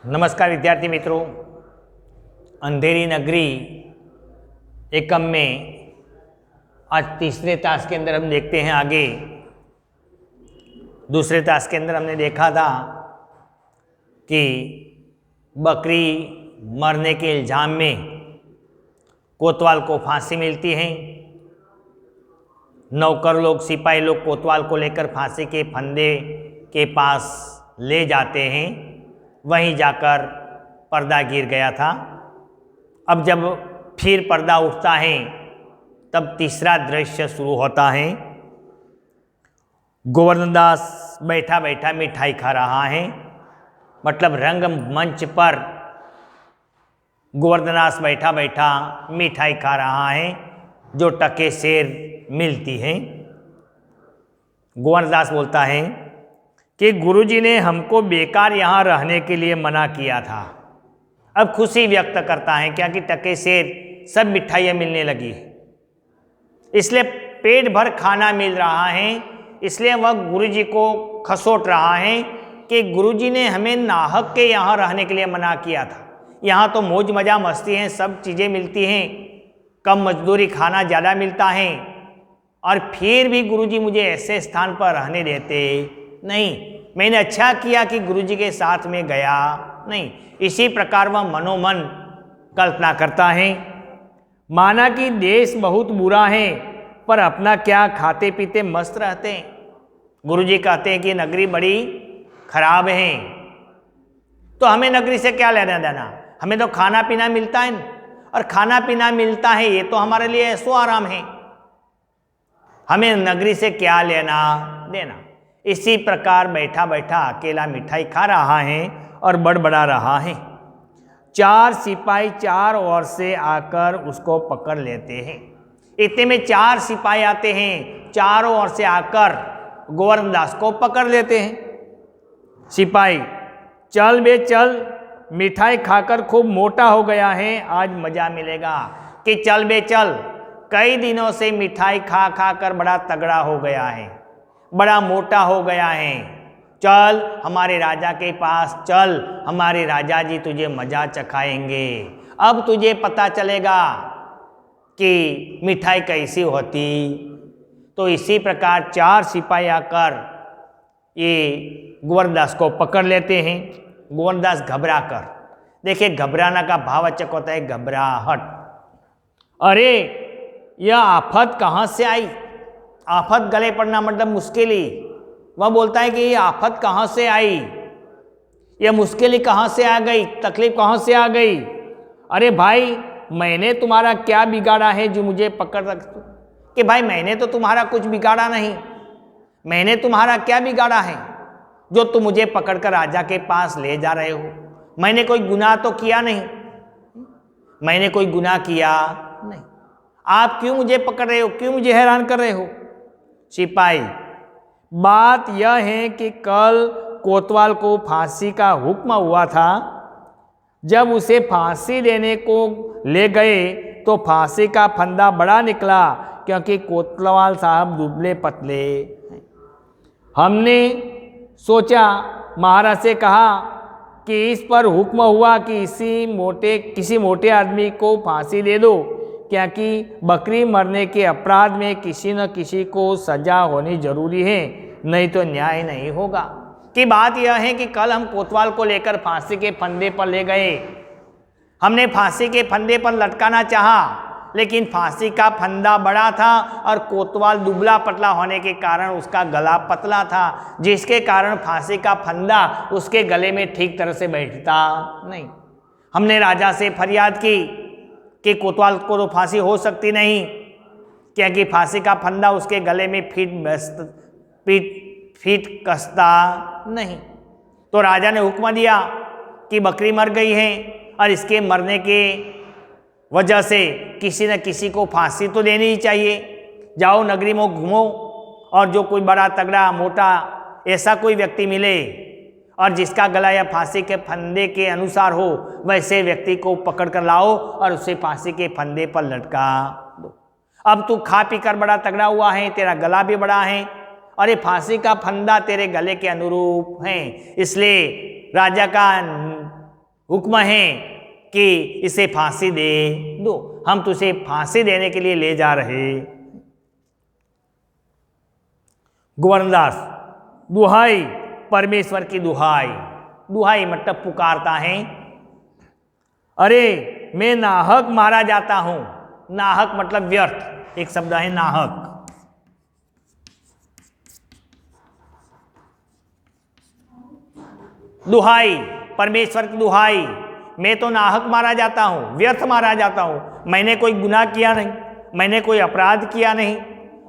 नमस्कार विद्यार्थी मित्रों, अंधेरी नगरी एकम में आज तीसरे टास्क के अंदर हम देखते हैं आगे। दूसरे टास्क के अंदर हमने देखा था कि बकरी मरने के इल्ज़ाम में कोतवाल को फांसी मिलती है। नौकर लोग, सिपाही लोग कोतवाल को लेकर फांसी के फंदे के पास ले जाते हैं। वहीं जाकर पर्दा गिर गया था। अब जब फिर पर्दा उठता है तब तीसरा दृश्य शुरू होता है। गोवर्धन दास बैठा बैठा मिठाई खा रहा है। मतलब रंगमंच पर गोवर्धन दास बैठा बैठा मिठाई खा रहा है जो टके सेर मिलती है। गोवर्धन दास बोलता है कि गुरुजी ने हमको बेकार यहाँ रहने के लिए मना किया था। अब खुशी व्यक्त करता है क्या कि टके सेर सब मिठाइयाँ मिलने लगी है, इसलिए पेट भर खाना मिल रहा है। इसलिए वह गुरुजी को खसोट रहा है कि गुरुजी ने हमें नाहक के यहाँ रहने के लिए मना किया था। यहाँ तो मौज मजा मस्ती है, सब चीज़ें मिलती हैं, कम मजदूरी, खाना ज़्यादा मिलता है, और फिर भी गुरुजी मुझे ऐसे स्थान पर रहने देते नहीं। मैंने अच्छा किया कि गुरुजी के साथ में गया नहीं। इसी प्रकार वह मनोमन कल्पना करता है। माना कि देश बहुत बुरा है पर अपना क्या, खाते पीते मस्त रहते हैं। गुरुजी कहते हैं कि नगरी बड़ी खराब है, तो हमें नगरी से क्या लेना देना, हमें तो खाना पीना मिलता है, और खाना पीना मिलता है ये तो हमारे लिए ऐसो आराम है, हमें नगरी से क्या लेना देना। इसी प्रकार बैठा बैठा अकेला मिठाई खा रहा है और बड़बड़ा रहा है। चार सिपाही चार ओर से आकर उसको पकड़ लेते हैं। इतने में चार सिपाही आते हैं, चारों ओर से आकर गोवर्धन दास को पकड़ लेते हैं। सिपाही, चल बे चल, मिठाई खाकर खूब मोटा हो गया है, आज मजा मिलेगा। कि चल बे चल, कई दिनों से मिठाई खा खा कर बड़ा तगड़ा हो गया है, बड़ा मोटा हो गया है, चल हमारे राजा के पास चल, हमारे राजा जी तुझे मजा चखाएंगे। अब तुझे पता चलेगा कि मिठाई कैसी होती। तो इसी प्रकार चार सिपाही आकर ये गोवर्धन दास को पकड़ लेते हैं। गोवर्धन दास घबरा कर, देखिए घबराना का भाववाचक होता है घबराहट। अरे यह आफत कहाँ से आई? आफत गले पड़ना मतलब मुश्किल ही। वह बोलता है कि ये आफत कहाँ से आई, यह मुश्किल कहाँ से आ गई, तकलीफ कहाँ से आ गई। अरे भाई, मैंने तुम्हारा क्या बिगाड़ा है जो मुझे पकड़ रख? कि भाई मैंने तो तुम्हारा कुछ बिगाड़ा नहीं, मैंने तुम्हारा क्या बिगाड़ा है जो तुम मुझे पकड़कर राजा के पास ले जा रहे हो? मैंने कोई गुनाह तो किया नहीं, मैंने कोई गुनाह किया नहीं, आप क्यों मुझे पकड़ रहे हो, क्यों मुझे हैरान कर रहे हो? सिपाही, बात यह है कि कल कोतवाल को फांसी का हुक्म हुआ था। जब उसे फांसी देने को ले गए तो फांसी का फंदा बड़ा निकला, क्योंकि कोतवाल साहब दुबले पतले। हमने सोचा, महाराज से कहा कि इस पर हुक्म हुआ कि किसी मोटे आदमी को फांसी दे दो, क्योंकि बकरी मरने के अपराध में किसी न किसी को सजा होनी जरूरी है, नहीं तो न्याय नहीं होगा। कि बात यह है कि कल हम कोतवाल को लेकर फांसी के फंदे पर ले गए, हमने फांसी के फंदे पर लटकाना चाहा, लेकिन फांसी का फंदा बड़ा था और कोतवाल दुबला पतला होने के कारण उसका गला पतला था, जिसके कारण फांसी का फंदा उसके गले में ठीक तरह से बैठता नहीं। हमने राजा से फरियाद की कि कोतवाल को तो फांसी हो सकती नहीं, क्योंकि फांसी का फंदा उसके गले में फिट कसता नहीं। तो राजा ने हुक्म दिया कि बकरी मर गई है और इसके मरने के वजह से किसी न किसी को फांसी तो देनी ही चाहिए। जाओ नगरी में घूमो और जो कोई बड़ा तगड़ा मोटा ऐसा कोई व्यक्ति मिले और जिसका गला या फांसी के फंदे के अनुसार हो, वैसे व्यक्ति को पकड़ कर लाओ और उसे फांसी के फंदे पर लटका दो। अब तू खा पी कर बड़ा तगड़ा हुआ है, तेरा गला भी बड़ा है और ये फांसी का फंदा तेरे गले के अनुरूप है, इसलिए राजा का हुक्म है कि इसे फांसी दे दो, हम तुझे फांसी देने के लिए ले जा रहे। गोवर्धनदास, दुहाई, परमेश्वर की दुहाई। दुहाई मतलब पुकारता है, अरे मैं नाहक मारा जाता हूं। नाहक मतलब व्यर्थ, एक शब्द है नाहक। दुहाई, परमेश्वर की दुहाई, मैं तो नाहक मारा जाता हूं, व्यर्थ मारा जाता हूं। मैंने कोई गुनाह किया नहीं, मैंने कोई अपराध किया नहीं,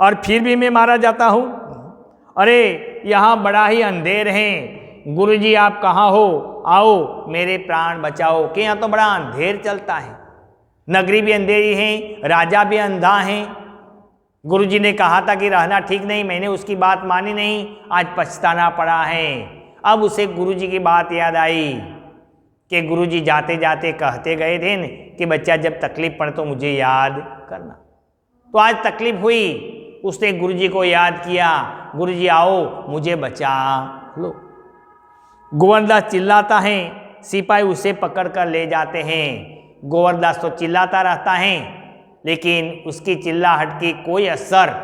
और फिर भी मैं मारा जाता हूं। अरे यहाँ बड़ा ही अंधेर है, गुरुजी आप कहाँ हो, आओ मेरे प्राण बचाओ। कि यहाँ तो बड़ा अंधेर चलता है, नगरी भी अंधेरी है, राजा भी अंधा है। गुरुजी ने कहा था कि रहना ठीक नहीं, मैंने उसकी बात मानी नहीं, आज पछताना पड़ा है। अब उसे गुरुजी की बात याद आई कि गुरुजी जाते जाते कहते गए थे कि बच्चा जब तकलीफ पड़े तो मुझे याद करना। तो आज तकलीफ हुई, उसने गुरुजी को याद किया, गुरुजी आओ मुझे बचा लो। गोवर्धनदास चिल्लाता है, सिपाही उसे पकड़ कर ले जाते हैं। गोवर्धनदास तो चिल्लाता रहता है, लेकिन उसकी चिल्लाहट की कोई असर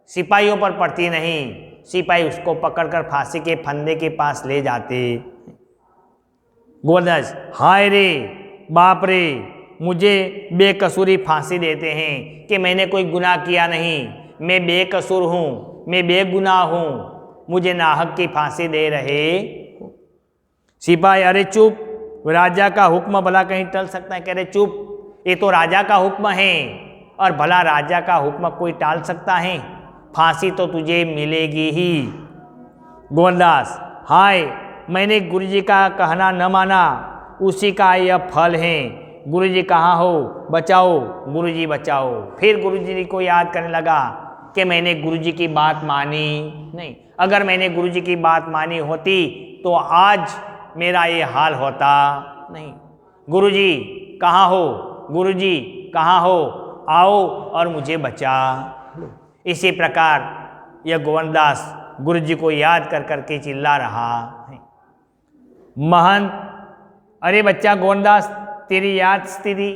सिपाहियों पर पड़ती नहीं। सिपाही उसको पकड़कर फांसी के फंदे के पास ले जाते। गोवर्धनदास, हाय रे बाप रे, मुझे बेकसूरी फांसी देते हैं कि मैंने कोई गुनाह किया नहीं, मैं बेकसूर हूँ, मैं बेगुनाह हूँ, मुझे नाहक की फांसी दे रहे। सिपाही, अरे चुप, राजा का हुक्म भला कहीं टल सकता है? कह रहे चुप, ये तो राजा का हुक्म है, और भला राजा का हुक्म कोई टाल सकता है? फांसी तो तुझे मिलेगी ही। गोवर्धनदास, हाय मैंने गुरुजी का कहना न माना, उसी का यह फल है। गुरुजी कहाँ हो, बचाओ गुरुजी बचाओ। फिर गुरुजी को याद करने लगा कि मैंने गुरुजी की बात मानी नहीं, अगर मैंने गुरुजी की बात मानी होती तो आज मेरा ये हाल होता नहीं। गुरुजी कहाँ हो, गुरुजी कहाँ हो, आओ और मुझे बचा लो। इसी प्रकार यह गोवर्धनदास गुरुजी को याद कर करके चिल्ला रहा है। महंत, अरे बच्चा गोवर्धनदास, तेरी याद स्थिति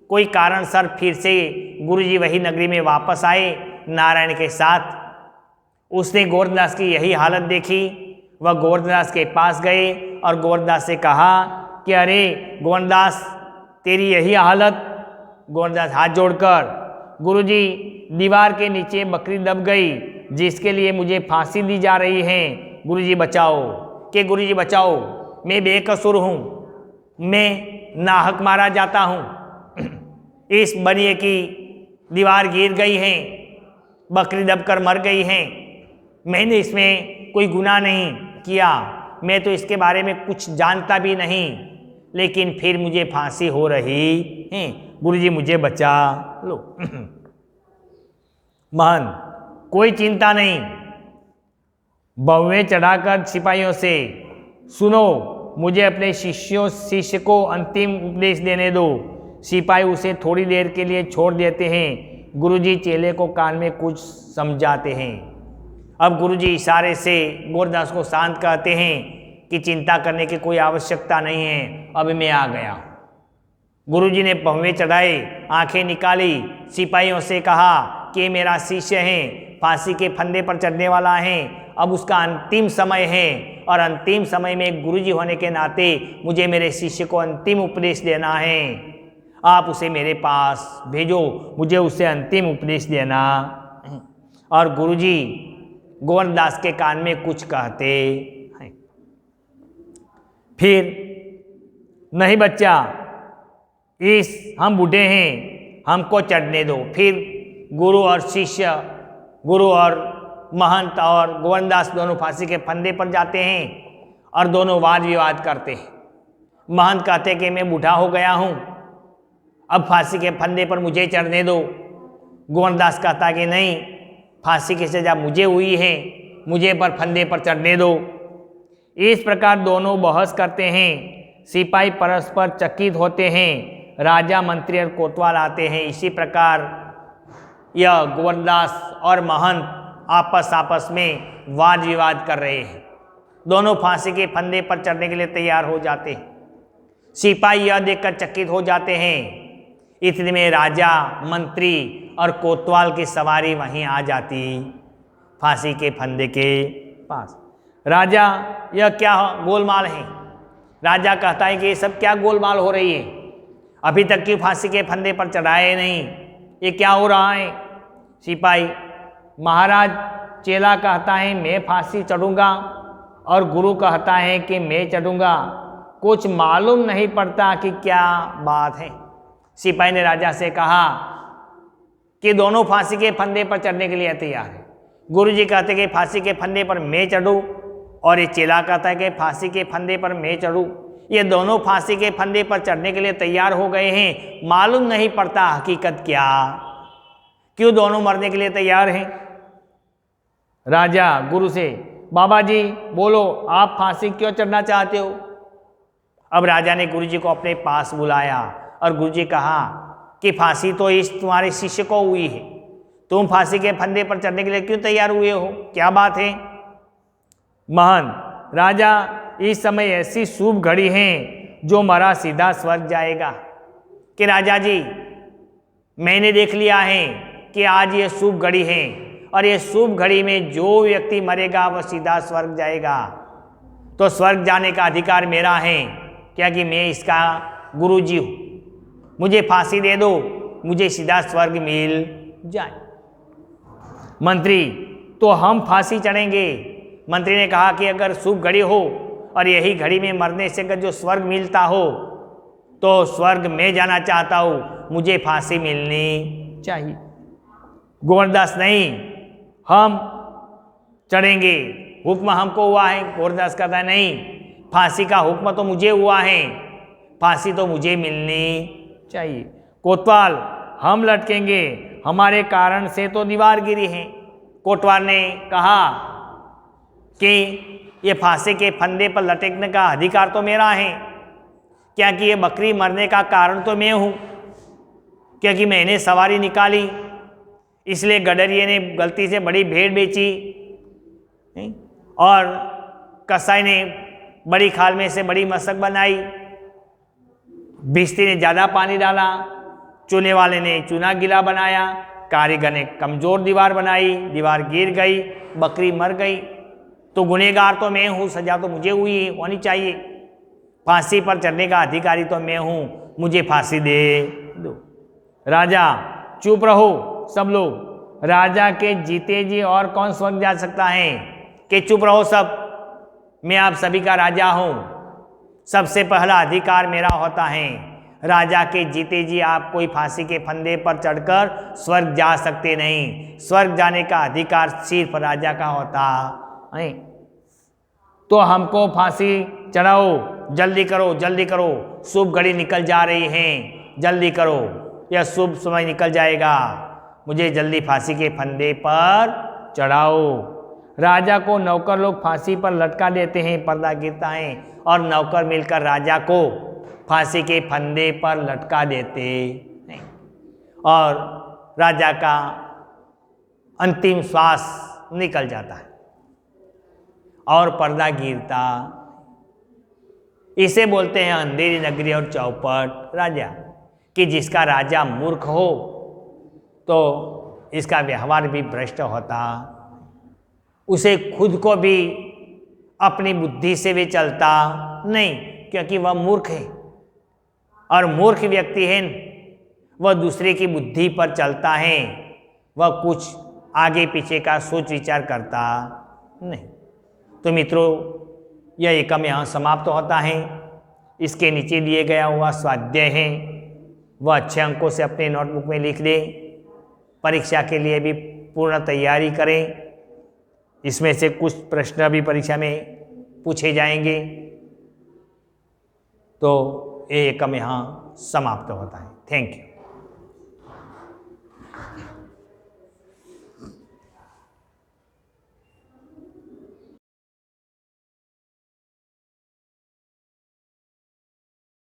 कोई कारण सर फिर से गुरुजी वही नगरी में वापस आए नारायण के साथ। उसने गोवर्धनदास की यही हालत देखी, वह गोवर्धनदास के पास गए और गोवर्धनदास से कहा कि अरे गोवर्धनदास, तेरी यही हालत। गोवर्धनदास हाथ जोड़कर, गुरुजी दीवार के नीचे बकरी दब गई जिसके लिए मुझे फांसी दी जा रही है, गुरुजी बचाओ। कि गुरुजी बचाओ, मैं बेकसूर हूँ, मैं नाहक मारा जाता हूँ। इस बनिए की दीवार गिर गई है, बकरी दबकर मर गई है, मैंने इसमें कोई गुनाह नहीं किया, मैं तो इसके बारे में कुछ जानता भी नहीं, लेकिन फिर मुझे फांसी हो रही है, गुरुजी मुझे बचा लो। महंत, कोई चिंता नहीं, बहुएं चढ़ाकर सिपाहियों से, सुनो मुझे अपने शिष्य को अंतिम उपदेश देने दो। सिपाही उसे थोड़ी देर के लिए छोड़ देते हैं। गुरुजी चेले को कान में कुछ समझाते हैं। अब गुरुजी इशारे से गोवर्धनदास को शांत कहते हैं कि चिंता करने की कोई आवश्यकता नहीं है, अब मैं आ गया। गुरुजी ने पहुए चढ़ाए, आंखें निकाली, सिपाहियों से कहा कि मेरा शिष्य है, फांसी के फंदे पर चढ़ने वाला है, अब उसका अंतिम समय है, और अंतिम समय में गुरुजी होने के नाते मुझे मेरे शिष्य को अंतिम उपदेश देना है। आप उसे मेरे पास भेजो, मुझे उसे अंतिम उपदेश देना। और गुरुजी गोवर्धनदास के कान में कुछ कहते हैं। फिर, नहीं बच्चा, हम बूढ़े हैं, हमको चढ़ने दो। फिर गुरु और शिष्य, गुरु और महंत और गोवर्धनदास दोनों फांसी के फंदे पर जाते हैं और दोनों वाद विवाद करते हैं। महंत कहते कि मैं बूढ़ा हो गया हूँ, अब फांसी के फंदे पर मुझे चढ़ने दो। गोवर्धनदास कहता कि नहीं, फांसी की सजा मुझे हुई है, मुझे पर फंदे पर चढ़ने दो। इस प्रकार दोनों बहस करते हैं। सिपाही परस्पर चकित होते हैं, राजा मंत्री और कोतवाल आते हैं। इसी प्रकार यह गोवर्धनदास और महंत आपस में वाद विवाद कर रहे हैं। दोनों फांसी के फंदे पर चढ़ने के लिए तैयार हो जाते हैं। सिपाही यह देखकर चकित हो जाते हैं। इतने में राजा, मंत्री और कोतवाल की सवारी वहीं आ जाती फांसी के फंदे के पास। राजा, यह क्या गोलमाल है? राजा कहता है कि ये सब क्या गोलमाल हो रही है, अभी तक क्यों फांसी के फंदे पर चढ़ाए नहीं, ये क्या हो रहा है? सिपाही, महाराज, चेला कहता है मैं फांसी चढ़ूंगा और गुरु कहता है कि मैं चढ़ूंगा, कुछ मालूम नहीं पड़ता कि क्या बात है। सिपाही ने राजा से कहा कि दोनों फांसी के फंदे पर चढ़ने के लिए तैयार है। गुरुजी कहते कि फांसी के फंदे पर मैं चढ़ूं, और ये चेला कहता है कि फांसी के फंदे पर मैं चढ़ूं। ये दोनों फांसी के फंदे पर चढ़ने के लिए तैयार हो गए हैं। मालूम नहीं पड़ता हकीकत क्या, क्यों दोनों मरने के लिए तैयार हैं। राजा गुरु से, बाबा जी बोलो, आप फांसी क्यों चढ़ना चाहते हो? अब राजा ने गुरुजी को अपने पास बुलाया और गुरुजी कहा कि फांसी तो इस तुम्हारे शिष्य को हुई है, तुम फांसी के फंदे पर चढ़ने के लिए क्यों तैयार हुए हो, क्या बात है? महान राजा, इस समय ऐसी शुभ घड़ी है जो मरा सीधा स्वर्ग जाएगा। कि राजा जी, मैंने देख लिया है कि आज ये शुभ घड़ी है, और ये शुभ घड़ी में जो व्यक्ति मरेगा वह सीधा स्वर्ग जाएगा। तो स्वर्ग जाने का अधिकार मेरा है, क्या कि मैं इसका गुरुजी हूँ। मुझे फांसी दे दो, मुझे सीधा स्वर्ग मिल जाए। मंत्री, तो हम फांसी चढ़ेंगे। मंत्री ने कहा कि अगर शुभ घड़ी हो और यही घड़ी में मरने से अगर जो स्वर्ग मिलता हो तो स्वर्ग में जाना चाहता हूँ, मुझे फांसी मिलनी चाहिए। गोवर्धनदास, नहीं, हम चढ़ेंगे, हुक्म हमको हुआ है। गोवर्धनदास कहता है नहीं, फांसी का हुक्म तो मुझे हुआ है, फांसी तो मुझे मिलनी चाहिए। कोतवाल, हम लटकेंगे, हमारे कारण से तो दीवार गिरी है। कोतवाल ने कहा कि ये फांसी के फंदे पर लटकने का अधिकार तो मेरा है, क्या कि ये बकरी मरने का कारण तो मैं हूँ, क्योंकि मैंने सवारी निकाली, इसलिए गडरिये ने गलती से बड़ी भेड़ बेची और कसाई ने बड़ी खाल में से बड़ी मशक बनाई, भिश्ती ने ज़्यादा पानी डाला, चूने वाले ने चूना गीला बनाया, कारीगर ने कमज़ोर दीवार बनाई, दीवार गिर गई, बकरी मर गई। तो गुनहगार तो मैं हूँ, सजा तो मुझे हुई होनी चाहिए, फांसी पर चढ़ने का अधिकारी तो मैं हूँ, मुझे फांसी दे दो। राजा, चुप रहो सब लोग। राजा के जीते जी और कौन स्वर्ग जा सकता है? कि चुप रहो सब, मैं आप सभी का राजा हूँ, सबसे पहला अधिकार मेरा होता है। राजा के जीते जी आप कोई फांसी के फंदे पर चढ़कर स्वर्ग जा सकते नहीं। स्वर्ग जाने का अधिकार सिर्फ राजा का होता है। तो हमको फांसी चढ़ाओ, जल्दी करो, जल्दी करो, शुभ घड़ी निकल जा रही है, जल्दी करो, यह शुभ समय निकल जाएगा, मुझे जल्दी फांसी के फंदे पर चढ़ाओ। राजा को नौकर लोग फांसी पर लटका देते हैं, पर्दा गिरता है और नौकर मिलकर राजा को फांसी के फंदे पर लटका देते हैं और राजा का अंतिम श्वास निकल जाता है और पर्दा गिरता। इसे बोलते हैं अंधेरी नगरी और चौपट राजा, कि जिसका राजा मूर्ख हो तो इसका व्यवहार भी भ्रष्ट होता, उसे खुद को भी अपनी बुद्धि से भी चलता नहीं, क्योंकि वह मूर्ख है और मूर्ख व्यक्ति है वह दूसरे की बुद्धि पर चलता है, वह कुछ आगे पीछे का सोच विचार करता नहीं। तो मित्रों, यह एकम यहाँ समाप्त होता है। इसके नीचे दिए गया हुआ स्वाध्याय है वह अच्छे अंकों से अपने नोटबुक में लिख दें, परीक्षा के लिए भी पूर्ण तैयारी करें। इसमें से कुछ प्रश्न भी परीक्षा में पूछे जाएंगे। तो ये एकम यहाँ समाप्त होता है। Thank you.